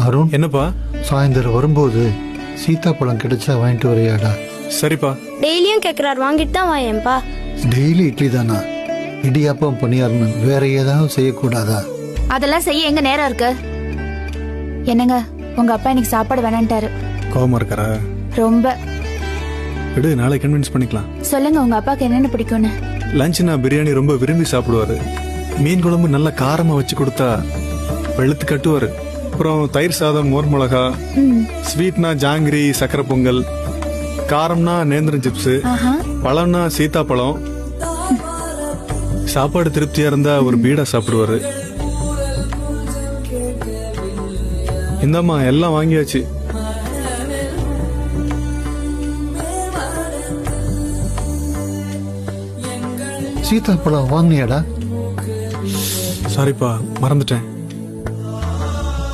அருண், என்னப்பா? சாயந்தரம் வரும்போது சீத்தாப்பழம் கிடைச்சா வாங்கிட்டு வரையாடா? சரிப்பா. டெய்லியும் கேட்குறாரு, வாங்கிட்டு தான் வாயேன்ப்பா. டெய்லி இட்லி தானா? இடியாப்பம் பணியாரணும் வேற ஏதாவது செய்யக்கூடாதா? அதெல்லாம் செய்ய எங்க நேரம் இருக்கு? என்னங்க, உங்க அப்பா இன்னைக்கு சாப்பாடு வேணான்ட்டாரு. கோவமா இருக்காரா? ரொம்ப. விடு, நாளை கன்வின்ஸ் பண்ணிக்கலாம். சொல்லுங்க உங்க அப்பாக்கு என்னென்ன பிடிக்கும்னு. லஞ்சுனா பிரியாணி ரொம்ப விரும்பி சாப்பிடுவாரு. மீன் குழம்பு நல்லா காரமா வச்சு கொடுத்தா வெளுத்து கட்டுவாரு. அப்புறம் தயிர் சாதம், மோர் மிளகா. ஸ்வீட்னா ஜாங்கிரி, சக்கரை பொங்கல். காரம்னா நேந்திரம் சிப்ஸ். பழம்னா சீத்தாப்பழம். சாப்பாடு திருப்தியா இருந்தா ஒரு பீடா சாப்பிடுவாரு. இந்தம்மா எல்லாம் வாங்கியாச்சு. சீத்தாப்பழம் வாங்கினியாடா? சாரிப்பா, மறந்துட்டேன்.